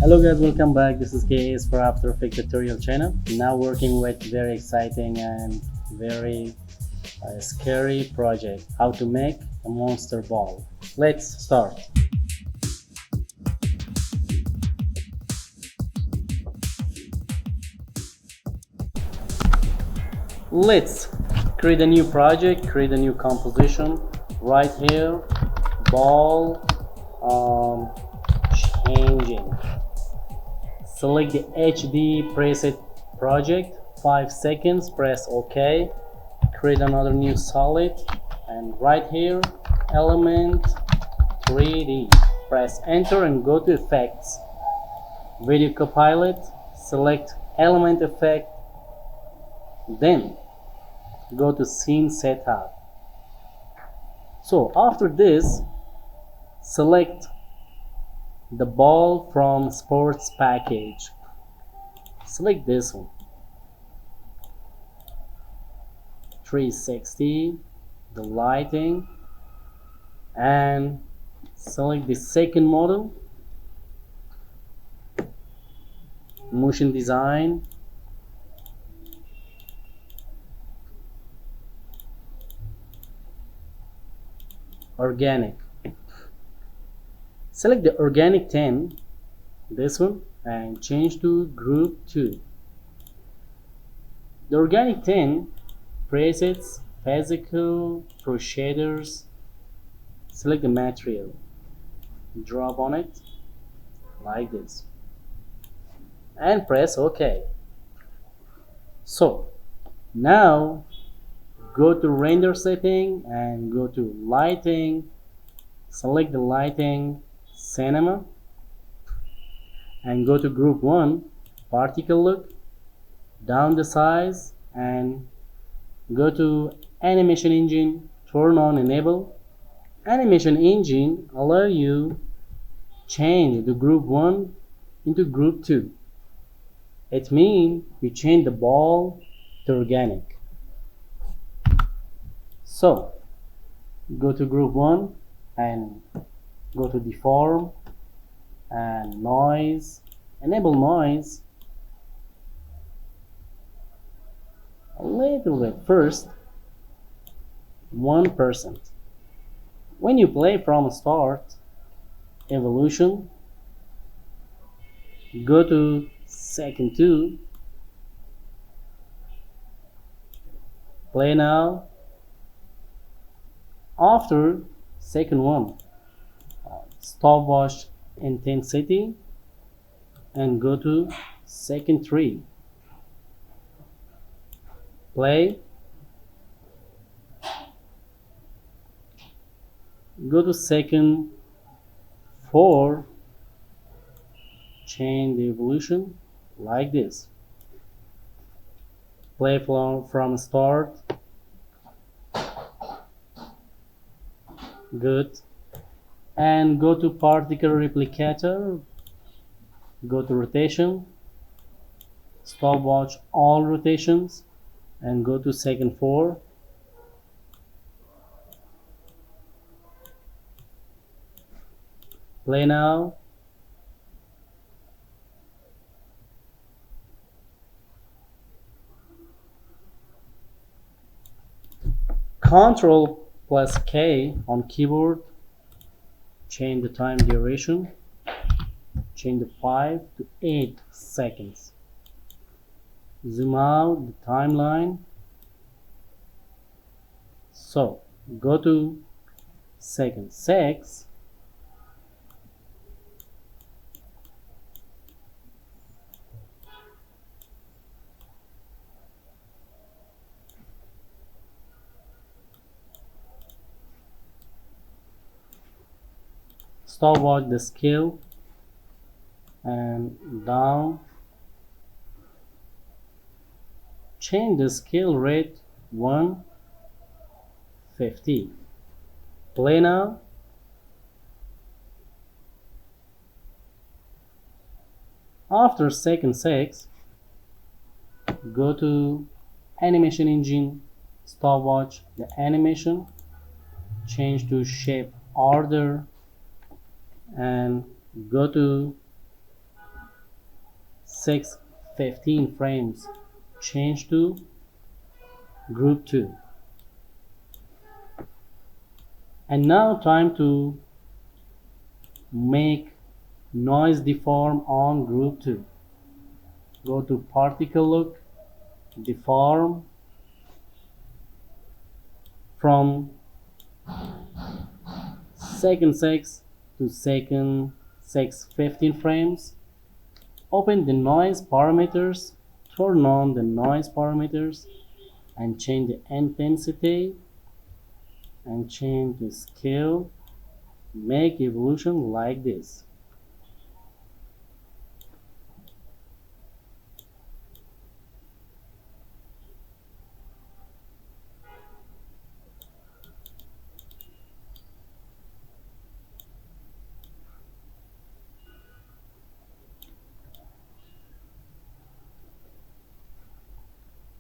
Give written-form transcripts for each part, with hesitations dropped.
Hello guys, welcome back. This is KS for After Effects tutorial channel. Now working with very exciting and very scary project, how to make a monster ball. Let's start. Let's create a new project, create a new composition. Right here, ball changing. Select the HD preset project, 5 seconds, press OK, create another new solid, and right here, element 3D, press enter and go to effects, video copilot, select element effect, then go to scene setup. So after this, select the ball from sports package, select this one, 360, the lighting, and select the second model, motion design, organic. Select the organic 10, this one, and change to group 2. The organic 10 presets, physical, pro shaders. Select the material, drop on it like this, and press OK. So now go to render setting and go to lighting, select the lighting cinema, and go to group 1, particle look, down the size, and go to animation engine, turn on enable. Animation engine allow you change the group 1 into group 2. It means you change the ball to organic. So go to group 1 and go to deform and noise, enable noise a little bit first, 1%. When you play from start, evolution, go to second 2, play now. After second 1, stopwatch intensity and go to second 3, play, go to second 4, change the evolution like this, play from start, good, and go to particle replicator, go to rotation, stopwatch all rotations, and go to second 4, play now, Ctrl plus K on keyboard, change the time duration, change the 5 to 8 seconds, zoom out the timeline. So go to second 6, stopwatch the scale and down, change the scale rate 150, play now. After second 6, go to animation engine, stopwatch the animation, change to shape order, and go to 6:15 frames. Change to group 2. And now time to make noise deform on group 2. Go to particle look, deform from second 6 to second 6:15 frames. Open the noise parameters, turn on the noise parameters and change the intensity and change the scale. Make evolution like this.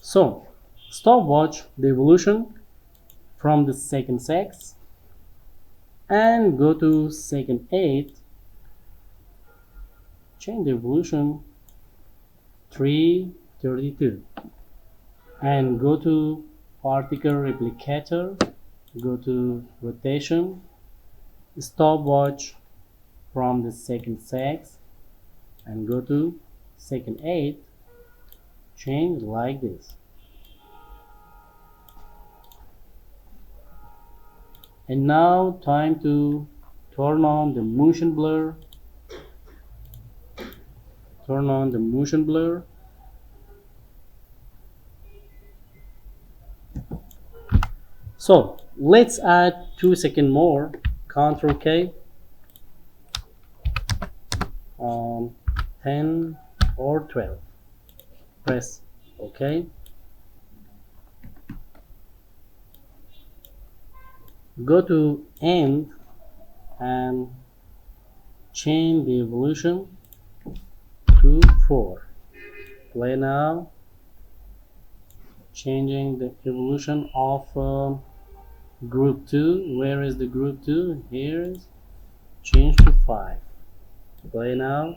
So stopwatch the evolution from the second 6 and go to second 8. Change the evolution 3:32 and go to particle replicator, go to rotation, stopwatch from the second 6 and go to second 8. Change like this. And now time to turn on the motion blur. Turn on the motion blur. So let's add 2 seconds more. Ctrl K. 10 or 12. Press OK. Go to end and change the evolution to 4. Play now. Changing the evolution of group 2. Where is the group 2? Here is. Change to 5. Play now.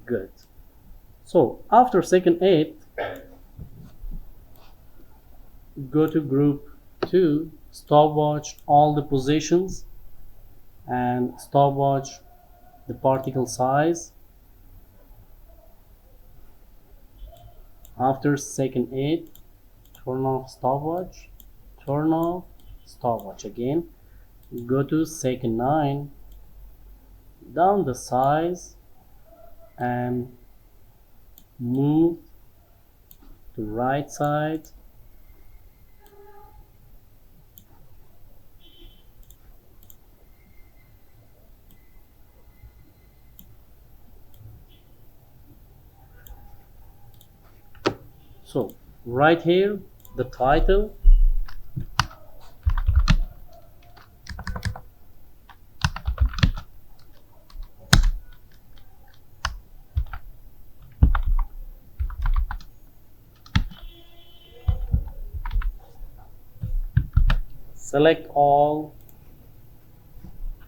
Good. So after second 8, go to group 2, stopwatch all the positions and stopwatch the particle size. After second 8, turn off stopwatch, turn off stopwatch again. Go to second 9, down the size and move to right side. So right here, the title, select all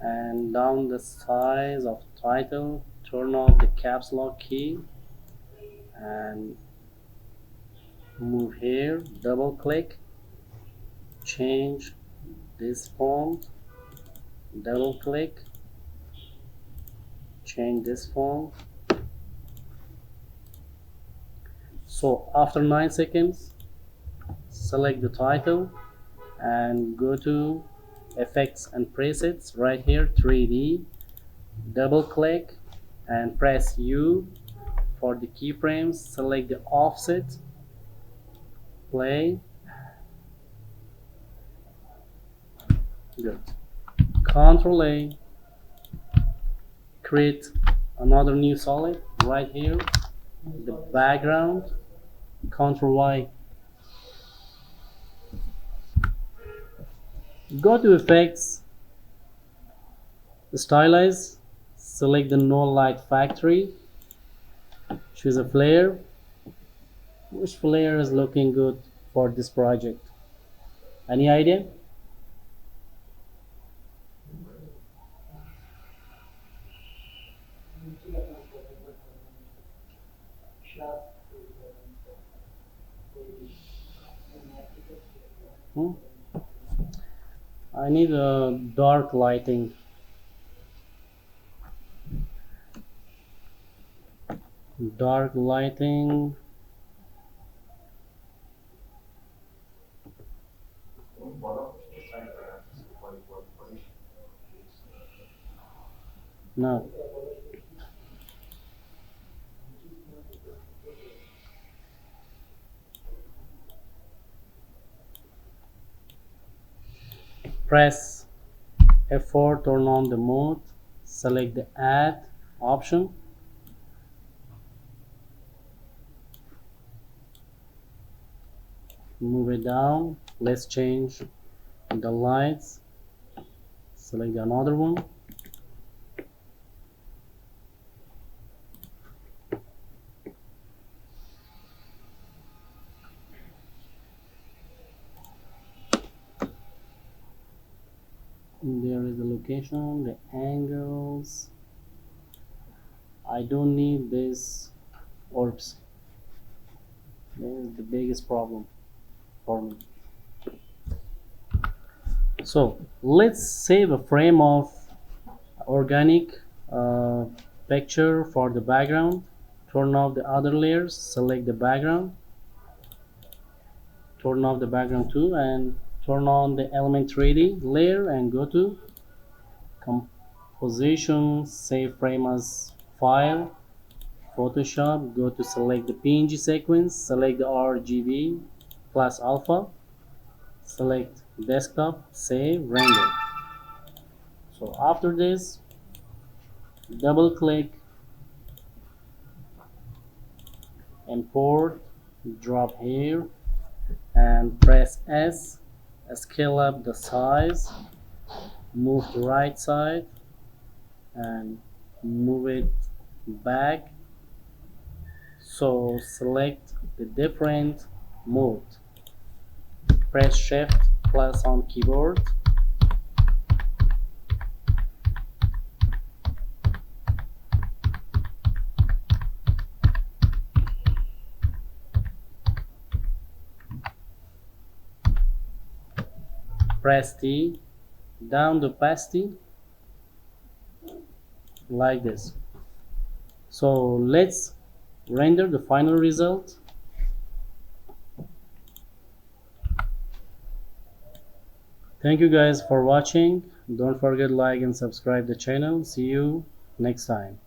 and down the size of title, turn off the caps lock key and move here, double click, change this font, double click, change this font. So after 9 seconds, select the title and go to effects and presets right here, 3D, double click and press U for the keyframes, select the offset, play. Good. Ctrl A, create another new solid right here, the background, Ctrl Y. Go to effects, stylize, select the no light factory, choose a flare. Which flare is looking good for this project? Any idea? Hmm? I need a dark lighting. Dark lighting. No. Press F4, turn on the mode, select the add option, move it down. Let's change the lights, select another one. There is the location, the angles. I don't need this orbs. This is the biggest problem for me. So let's save a frame of organic uh, picture for the background. Turn off the other layers, select the background, turn off the background too, and turn on the element 3D layer and go to composition, save frame as file, Photoshop, go to select the PNG sequence, select the RGB plus alpha, select desktop, save, render. So after this, double click, import, drop here, and press S, scale up the size, move to right side, and move it back. So select the different mode. Press Shift plus on keyboard. Press T, down the opacity, like this. So let's render the final result. Thank you guys for watching. Don't forget like and subscribe the channel. See you next time.